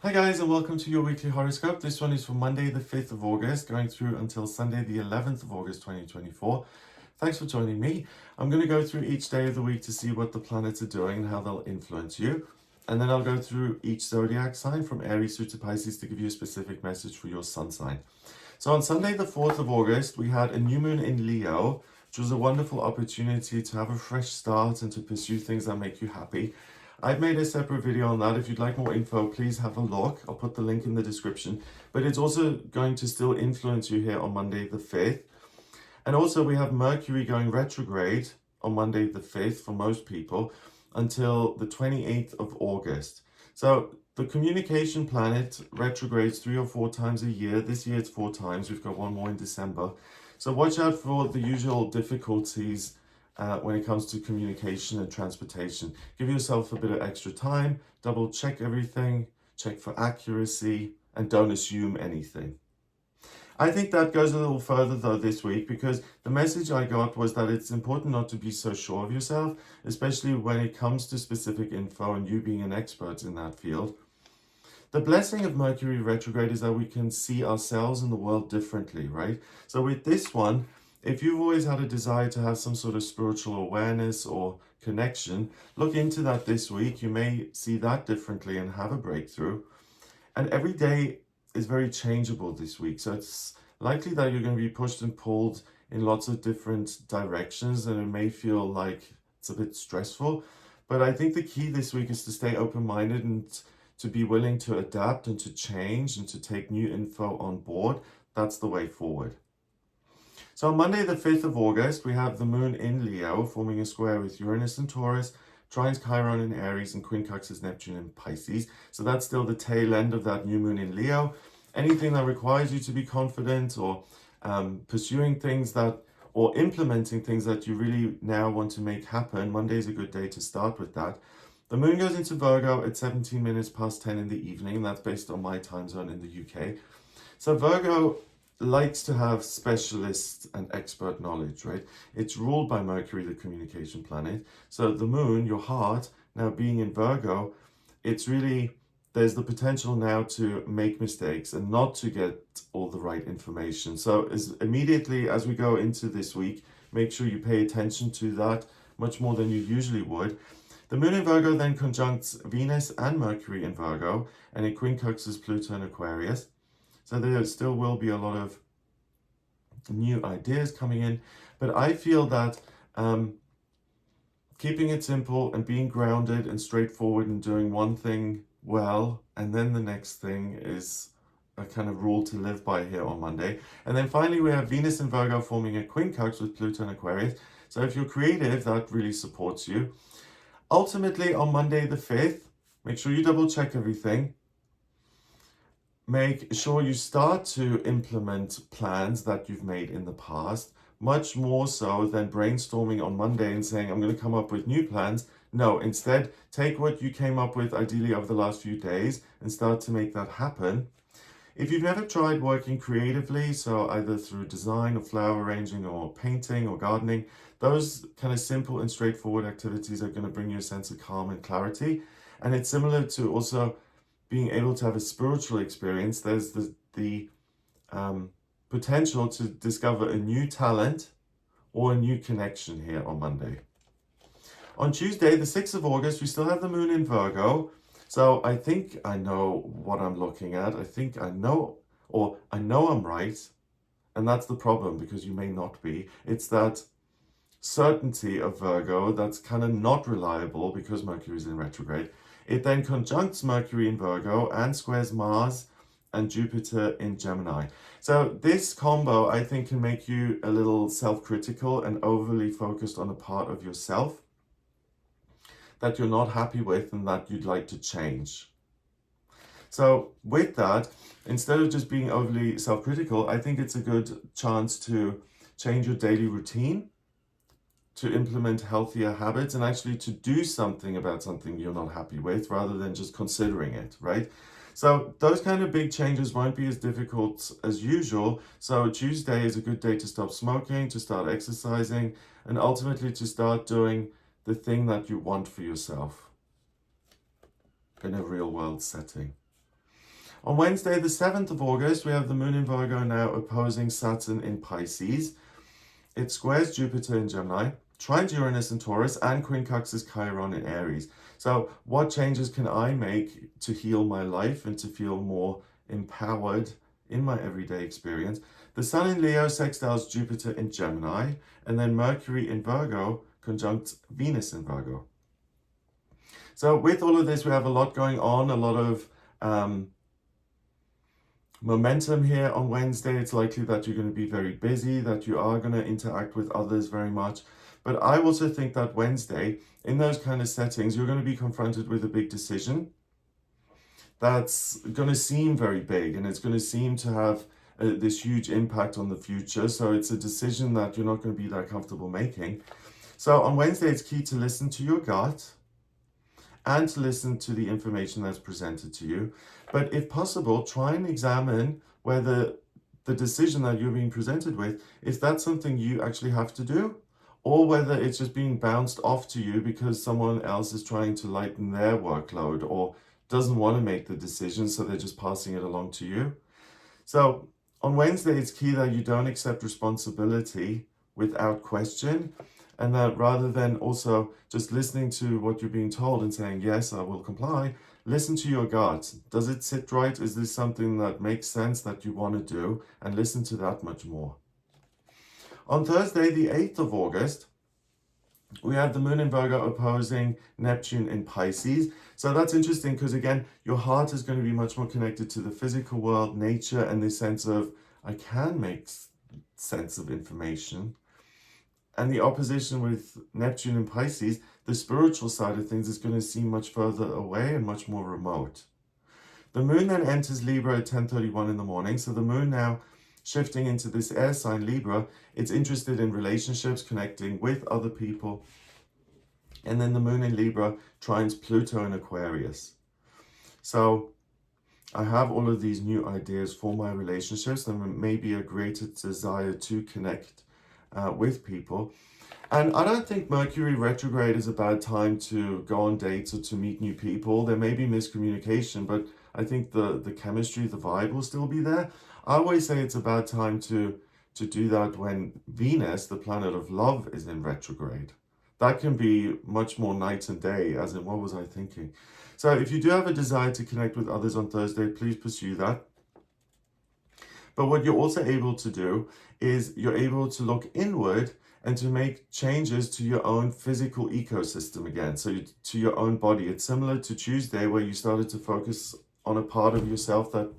Hi guys, and welcome to your weekly horoscope. This one is for Monday the 5th of August, going through until Sunday the 11th of August 2024. Thanks for joining me. I'm going to go through each day of the week to see what the planets are doing and how they'll influence you. And then I'll go through each zodiac sign from Aries through to Pisces to give you a specific message for your sun sign. So on Sunday the 4th of August, we had a new moon in Leo, which was a wonderful opportunity to have a fresh start and to pursue things that make you happy. I've made a separate video on that. If you'd like more info, please have a look. I'll put the link in the description. But it's also going to still influence you here on Monday the 5th. And also we have Mercury going retrograde on Monday the 5th for most people until the 28th of August. So the communication planet retrogrades 3 or 4 times a year. This year it's 4 times. We've got one more in December. So watch out for the usual difficulties when it comes to communication and transportation. Give yourself a bit of extra time, double check everything, check for accuracy, and don't assume anything. I think that goes a little further though this week, because the message I got was that it's important not to be so sure of yourself, especially when it comes to specific info and you being an expert in that field. The blessing of Mercury retrograde is that we can see ourselves and the world differently, right? So with this one, if you've always had a desire to have some sort of spiritual awareness or connection, look into that this week. You may see that differently and have a breakthrough. And every day is very changeable this week. So it's likely that you're going to be pushed and pulled in lots of different directions, and it may feel like it's a bit stressful. But I think the key this week is to stay open-minded and to be willing to adapt and to change and to take new info on board. That's the way forward. So on Monday the 5th of August, we have the moon in Leo forming a square with Uranus and Taurus, trines Chiron in Aries, and quincunxes Neptune in Pisces. So that's still the tail end of that new moon in Leo. Anything that requires you to be confident or pursuing things that or implementing things that you really now want to make happen, Monday is a good day to start with that. The moon goes into Virgo at 17 minutes past 10 in the evening, and that's based on my time zone in the UK. So Virgo likes to have specialist and expert knowledge, right? It's ruled by Mercury, the communication planet. So the moon, your heart, now being in Virgo, it's really, there's the potential now to make mistakes and not to get all the right information. So immediately as we go into this week, make sure you pay attention to that much more than you usually would. The moon in Virgo then conjuncts Venus and Mercury in Virgo, and it quincunxes Pluto in Aquarius. So there still will be a lot of new ideas coming in, but I feel that keeping it simple and being grounded and straightforward and doing one thing well, and then the next thing is a kind of rule to live by here on Monday. And then finally, we have Venus and Virgo forming a quincunx with Pluto and Aquarius. So if you're creative, that really supports you. Ultimately, on Monday the 5th, make sure you double check everything. Make sure you start to implement plans that you've made in the past, much more so than brainstorming on Monday and saying, I'm going to come up with new plans. No, instead, take what you came up with ideally over the last few days and start to make that happen. If you've never tried working creatively, so either through design or flower arranging or painting or gardening, those kind of simple and straightforward activities are going to bring you a sense of calm and clarity. And it's similar to also being able to have a spiritual experience. There's the potential to discover a new talent or a new connection here on Monday. On Tuesday, the 6th of August, we still have the moon in Virgo. So I think I know what I'm looking at. I think I know, or I know I'm right. And that's the problem, because you may not be. It's that certainty of Virgo that's kind of not reliable because Mercury is in retrograde. It then conjuncts Mercury in Virgo and squares Mars and Jupiter in Gemini. So this combo, I think, can make you a little self-critical and overly focused on a part of yourself that you're not happy with and that you'd like to change. So with that, instead of just being overly self-critical, I think it's a good chance to change your daily routine, to implement healthier habits, and actually to do something about something you're not happy with rather than just considering it, right? So those kind of big changes won't be as difficult as usual. So Tuesday is a good day to stop smoking, to start exercising, and ultimately to start doing the thing that you want for yourself in a real world setting. On Wednesday, the 7th of August, we have the moon in Virgo now opposing Saturn in Pisces. It squares Jupiter in Gemini, trines Uranus in Taurus, and quincunxes Chiron in Aries. So what changes can I make to heal my life and to feel more empowered in my everyday experience? The Sun in Leo sextiles Jupiter in Gemini, and then Mercury in Virgo conjunct Venus in Virgo. So with all of this, we have a lot going on, a lot of momentum here on Wednesday. It's likely that you're going to be very busy, that you are going to interact with others very much. But I also think that Wednesday, in those kind of settings, you're going to be confronted with a big decision that's going to seem very big, and it's going to seem to have this huge impact on the future. So it's a decision that you're not going to be that comfortable making. So on Wednesday, it's key to listen to your gut and to listen to the information that's presented to you. But if possible, try and examine whether the decision that you're being presented with, is that something you actually have to do, or whether it's just being bounced off to you because someone else is trying to lighten their workload or doesn't want to make the decision, so they're just passing it along to you. So on Wednesday, it's key that you don't accept responsibility without question, and that rather than also just listening to what you're being told and saying, yes, I will comply, listen to your gut. Does it sit right? Is this something that makes sense that you want to do? And listen to that much more. On Thursday, the 8th of August, we have the moon in Virgo opposing Neptune in Pisces. So that's interesting because, again, your heart is going to be much more connected to the physical world, nature, and this sense of, I can make sense of information. And the opposition with Neptune in Pisces, the spiritual side of things is going to seem much further away and much more remote. The moon then enters Libra at 10:31 in the morning. So the moon now shifting into this air sign Libra, it's interested in relationships, connecting with other people. And then the moon in Libra trines Pluto in Aquarius. So I have all of these new ideas for my relationships, and maybe a greater desire to connect with people. And I don't think Mercury retrograde is a bad time to go on dates or to meet new people. There may be miscommunication, but I think the chemistry, the vibe will still be there. I always say it's a bad time to do that when Venus, the planet of love, is in retrograde. That can be much more night and day, as in, what was I thinking? So if you do have a desire to connect with others on Thursday, please pursue that. But what you're also able to do is you're able to look inward and to make changes to your own physical ecosystem again, so to your own body. It's similar to Tuesday, where you started to focus on a part of yourself that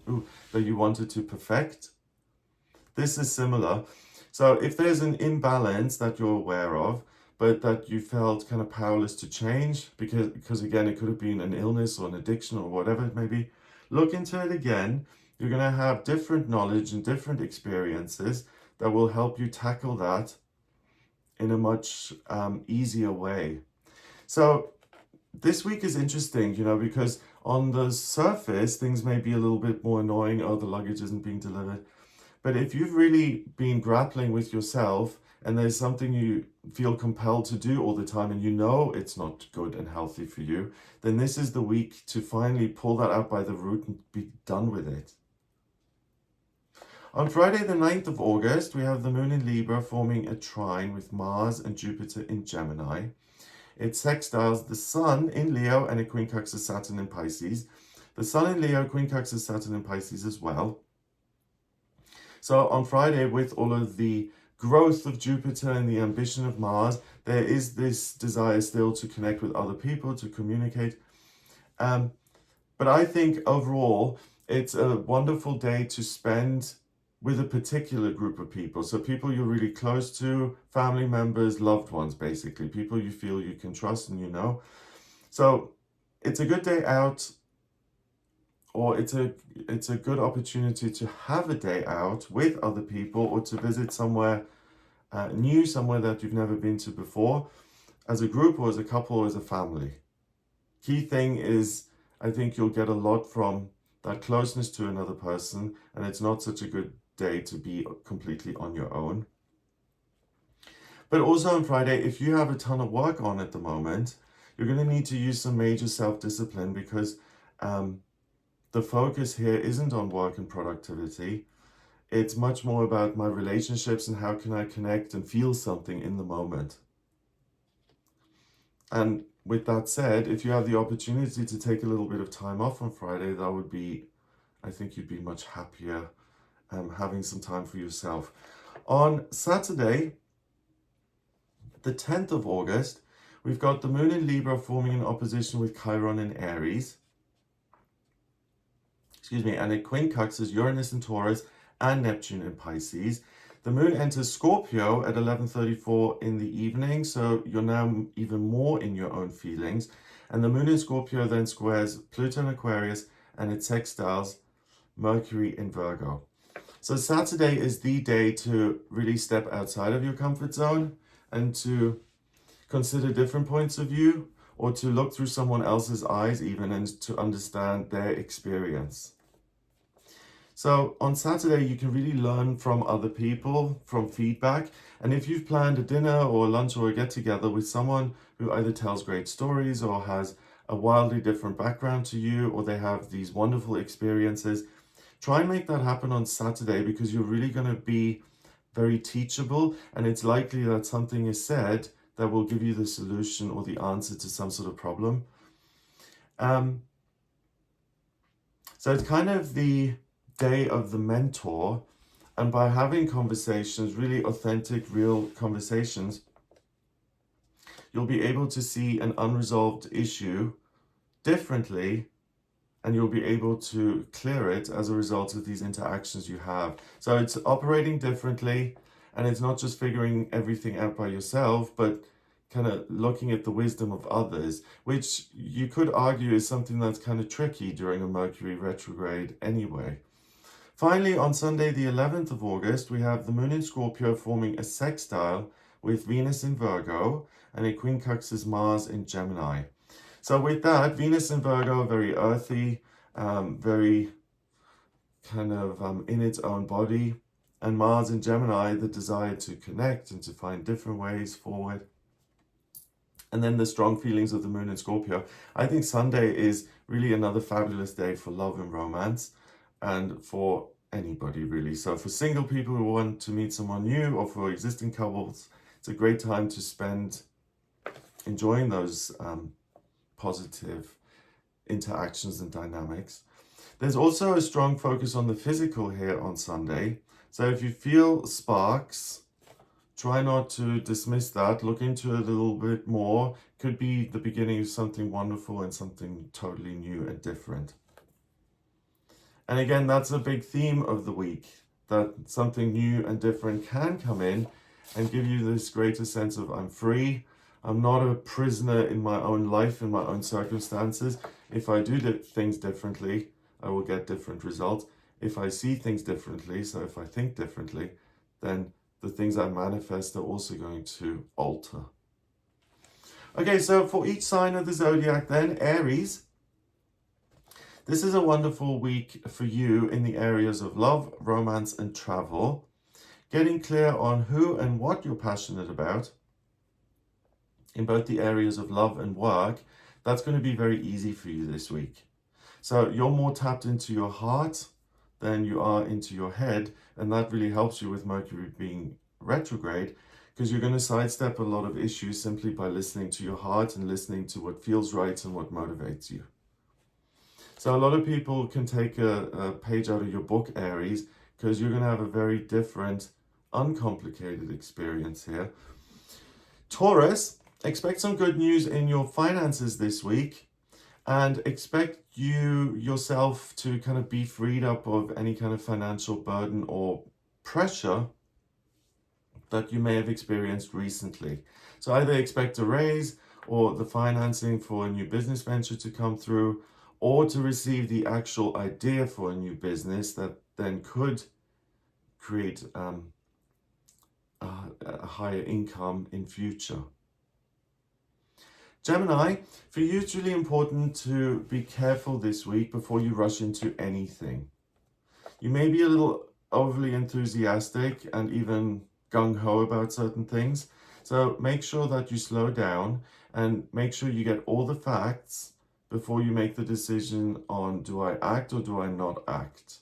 you wanted to perfect. This is similar. So if there's an imbalance that you're aware of, but that you felt kind of powerless to change, because again, it could have been an illness or an addiction or whatever it may be, look into it again. You're going to have different knowledge and different experiences that will help you tackle that in a much easier way. So this week is interesting, because on the surface, things may be a little bit more annoying. Oh, the luggage isn't being delivered. But if you've really been grappling with yourself and there's something you feel compelled to do all the time and it's not good and healthy for you, then this is the week to finally pull that out by the root and be done with it. On Friday, the 9th of August, we have the moon in Libra forming a trine with Mars and Jupiter in Gemini. It sextiles the Sun in Leo and it quincunxes Saturn in Pisces. The Sun in Leo quincunxes Saturn in Pisces as well. So on Friday, with all of the growth of Jupiter and the ambition of Mars, there is this desire still to connect with other people, to communicate. But I think overall, it's a wonderful day to spend with a particular group of people. So people you're really close to, family members, loved ones, basically, people you feel you can trust and So it's a good day out, or it's a good opportunity to have a day out with other people, or to visit somewhere new, somewhere that you've never been to before, as a group or as a couple or as a family. Key thing is, I think you'll get a lot from that closeness to another person, and it's not such a good day to be completely on your own. But also on Friday, if you have a ton of work on at the moment, you're going to need to use some major self-discipline, because the focus here isn't on work and productivity. It's much more about my relationships and how can I connect and feel something in the moment. And with that said, if you have the opportunity to take a little bit of time off on Friday, that would be, I think you'd be much happier having some time for yourself. On Saturday, the 10th of August, we've got the moon in Libra forming an opposition with Chiron in Aries. And it quincunxes Uranus in Taurus and Neptune in Pisces. The moon enters Scorpio at 11:34 in the evening, so you're now even more in your own feelings. And the moon in Scorpio then squares Pluto in Aquarius, and it sextiles Mercury in Virgo. So Saturday is the day to really step outside of your comfort zone and to consider different points of view, or to look through someone else's eyes even, and to understand their experience. So on Saturday, you can really learn from other people, from feedback. And if you've planned a dinner or a lunch or a get together with someone who either tells great stories or has a wildly different background to you, or they have these wonderful experiences, try and make that happen on Saturday, because you're really going to be very teachable. And it's likely that something is said that will give you the solution or the answer to some sort of problem. So it's kind of the day of the mentor, and by having conversations, really authentic, real conversations, you'll be able to see an unresolved issue differently, and you'll be able to clear it as a result of these interactions you have. So it's operating differently, and it's not just figuring everything out by yourself, but kind of looking at the wisdom of others, which you could argue is something that's kind of tricky during a Mercury retrograde anyway. Finally, on Sunday, the 11th of August, we have the moon in Scorpio forming a sextile with Venus in Virgo, and it quincunxes Mars in Gemini. So with that, Venus in Virgo, very earthy, very kind of in its own body, and Mars in Gemini, the desire to connect and to find different ways forward. And then the strong feelings of the moon in Scorpio. I think Sunday is really another fabulous day for love and romance, and for anybody really. So for single people who want to meet someone new, or for existing couples, it's a great time to spend enjoying those positive interactions and dynamics. There's also a strong focus on the physical here on Sunday. So if you feel sparks, try not to dismiss that. Look into it a little bit more. Could be the beginning of something wonderful and something totally new and different. And again, that's a big theme of the week, that something new and different can come in and give you this greater sense of I'm free. I'm not a prisoner in my own life, in my own circumstances. If I do things differently, I will get different results. If I see things differently, so if I think differently, then the things I manifest are also going to alter. Okay, so for each sign of the zodiac then, Aries, this is a wonderful week for you in the areas of love, romance, and travel. Getting clear on who and what you're passionate about in both the areas of love and work, that's going to be very easy for you this week. So you're more tapped into your heart than you are into your head, and that really helps you with Mercury being retrograde, because you're going to sidestep a lot of issues simply by listening to your heart and listening to what feels right and what motivates you. So a lot of people can take a page out of your book, Aries, because you're going to have a very different, uncomplicated experience here. Taurus, expect some good news in your finances this week, and expect you yourself to kind of be freed up of any kind of financial burden or pressure that you may have experienced recently. So either expect a raise or the financing for a new business venture to come through, or to receive the actual idea for a new business that then could create a higher income in future. Gemini, for you it's really important to be careful this week before you rush into anything. You may be a little overly enthusiastic and even gung-ho about certain things, so make sure that you slow down and make sure you get all the facts before you make the decision on do I act or do I not act.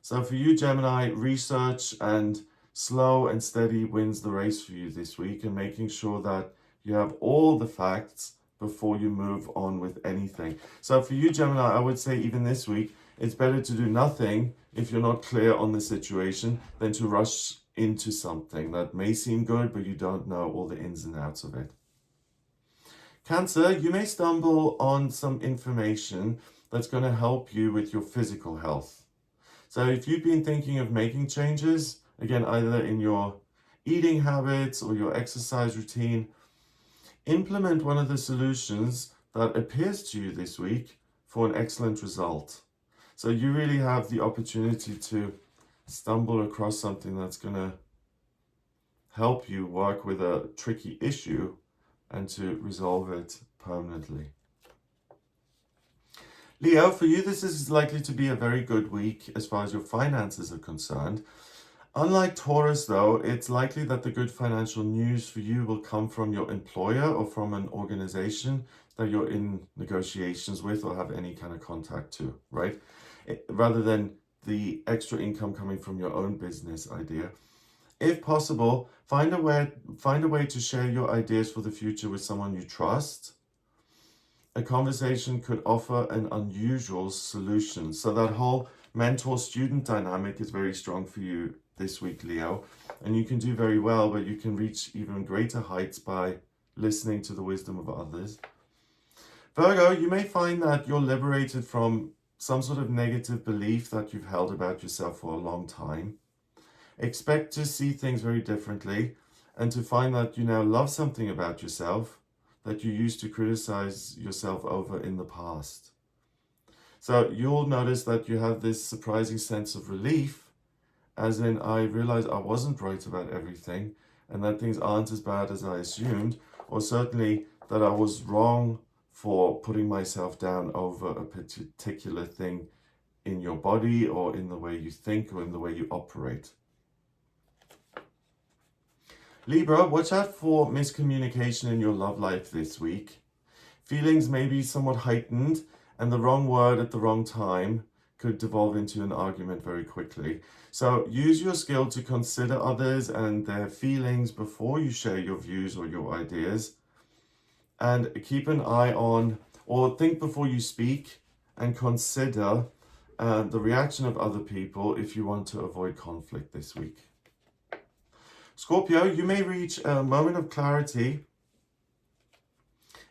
So for you, Gemini, research and slow and steady wins the race for you this week, and making sure that you have all the facts before you move on with anything. So for you, Gemini, I would say even this week, it's better to do nothing if you're not clear on the situation than to rush into something that may seem good, but you don't know all the ins and outs of it. Cancer, you may stumble on some information that's going to help you with your physical health. So if you've been thinking of making changes, again, either in your eating habits or your exercise routine, implement one of the solutions that appears to you this week for an excellent result. So you really have the opportunity to stumble across something that's going to help you work with a tricky issue and to resolve it permanently. Leo, for you, this is likely to be a very good week as far as your finances are concerned. Unlike Taurus, though, it's likely that the good financial news for you will come from your employer or from an organization that you're in negotiations with or have any kind of contact to, right? Rather than the extra income coming from your own business idea. If possible, find a way to share your ideas for the future with someone you trust. A conversation could offer an unusual solution. So that whole mentor-student dynamic is very strong for you this week, Leo. And you can do very well, but you can reach even greater heights by listening to the wisdom of others. Virgo, you may find that you're liberated from some sort of negative belief that you've held about yourself for a long time. Expect to see things very differently and to find that you now love something about yourself that you used to criticize yourself over in the past. So you'll notice that you have this surprising sense of relief, as in, I realized I wasn't right about everything and that things aren't as bad as I assumed, or certainly that I was wrong for putting myself down over a particular thing in your body or in the way you think or in the way you operate. Libra, watch out for miscommunication in your love life this week. Feelings may be somewhat heightened, and the wrong word at the wrong time could devolve into an argument very quickly. So use your skill to consider others and their feelings before you share your views or your ideas. And keep an eye on, or think before you speak, and consider the reaction of other people if you want to avoid conflict this week. Scorpio, you may reach a moment of clarity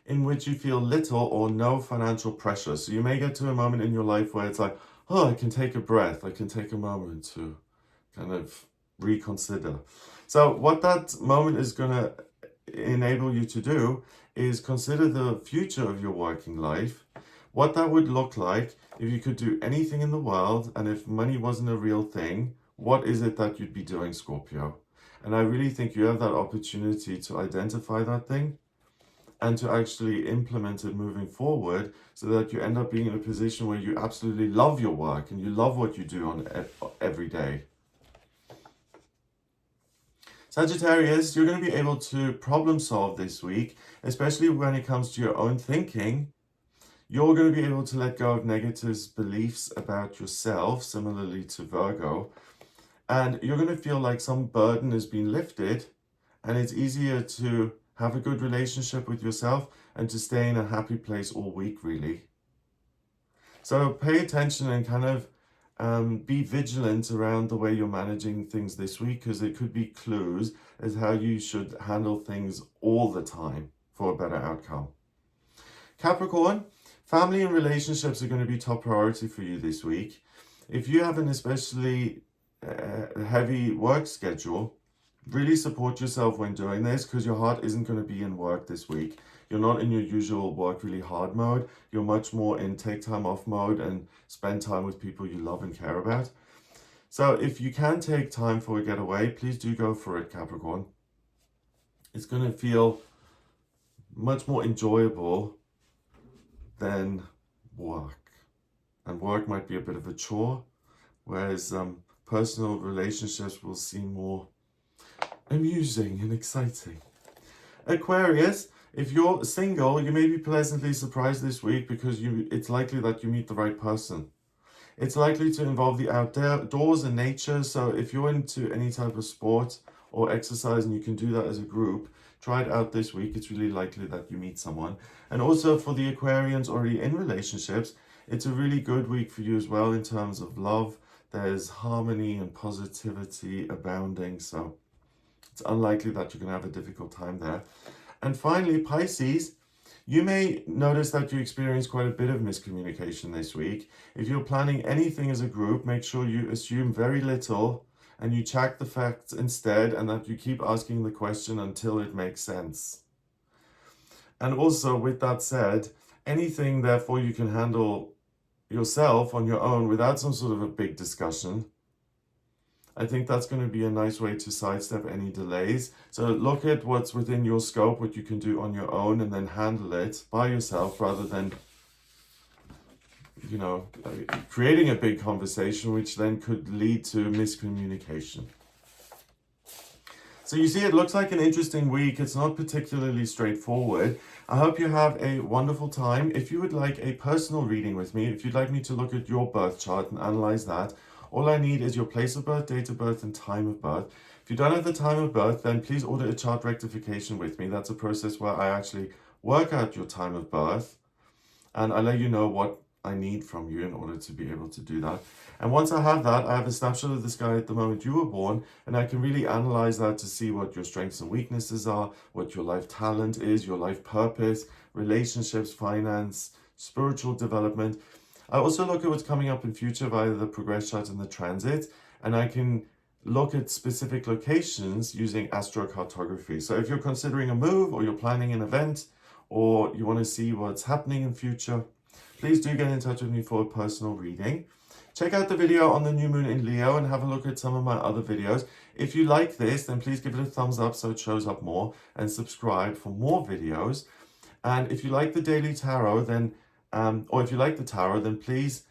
in which you feel little or no financial pressure. So you may get to a moment in your life where it's like, oh, I can take a breath. I can take a moment to kind of reconsider. So what that moment is going to enable you to do is consider the future of your working life, what that would look like if you could do anything in the world, and if money wasn't a real thing, what is it that you'd be doing, Scorpio? And I really think you have that opportunity to identify that thing and to actually implement it moving forward so that you end up being in a position where you absolutely love your work and you love what you do on every day. Sagittarius, you're going to be able to problem solve this week, especially when it comes to your own thinking. You're going to be able to let go of negative beliefs about yourself, similarly to Virgo. And you're going to feel like some burden has been lifted, and it's easier to have a good relationship with yourself and to stay in a happy place all week, really. So pay attention and kind of be vigilant around the way you're managing things this week, because it could be clues as how you should handle things all the time for a better outcome. Capricorn, family and relationships are going to be top priority for you this week. If you have an especially heavy work schedule, really support yourself when doing this, because your heart isn't going to be in work this week. You're not in your usual work really hard mode. You're much more in take time off mode and spend time with people you love and care about. So if you can take time for a getaway, please do go for it, Capricorn. It's going to feel much more enjoyable than work. And work might be a bit of a chore, whereas personal relationships will seem more amusing and exciting. Aquarius, If you're single, you may be pleasantly surprised this week because it's likely that you meet the right person. It's likely to involve the outdoors and nature. So if you're into any type of sport or exercise and you can do that as a group, try it out this week. It's really likely that you meet someone. And also for the Aquarians already in relationships, it's a really good week for you as well in terms of love. There's harmony and positivity abounding. So it's unlikely that you're going to have a difficult time there. And finally, Pisces, you may notice that you experience quite a bit of miscommunication this week. If you're planning anything as a group, make sure you assume very little and you check the facts instead, and that you keep asking the question until it makes sense. And also, with that said, anything therefore you can handle yourself on your own without some sort of a big discussion. I think that's going to be a nice way to sidestep any delays. So look at what's within your scope, what you can do on your own, and then handle it by yourself rather than, creating a big conversation, which then could lead to miscommunication. So you see, it looks like an interesting week. It's not particularly straightforward. I hope you have a wonderful time. If you would like a personal reading with me, if you'd like me to look at your birth chart and analyze that, all I need is your place of birth, date of birth, and time of birth. If you don't have the time of birth, then please order a chart rectification with me. That's a process where I actually work out your time of birth, and I let you know what I need from you in order to be able to do that. And once I have that, I have a snapshot of the sky at the moment you were born, and I can really analyze that to see what your strengths and weaknesses are, what your life talent is, your life purpose, relationships, finance, spiritual development. I also look at what's coming up in future via the progress chart and the transit, and I can look at specific locations using astrocartography. So if you're considering a move, or you're planning an event, or you want to see what's happening in future, please do get in touch with me for a personal reading. Check out the video on the new moon in Leo and have a look at some of my other videos. If you like this, then please give it a thumbs up so it shows up more, and subscribe for more videos. And if you like the daily tarot, then or if you like the tarot, then please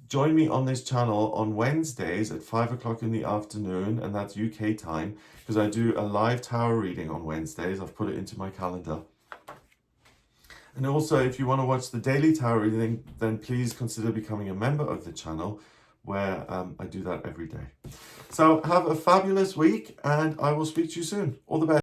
join me on this channel on Wednesdays at 5 o'clock in the afternoon, and that's UK time, because I do a live tarot reading on Wednesdays. I've put it into my calendar. And also, if you want to watch the daily tarot reading, then please consider becoming a member of the channel, where I do that every day. So have a fabulous week, and I will speak to you soon. All the best.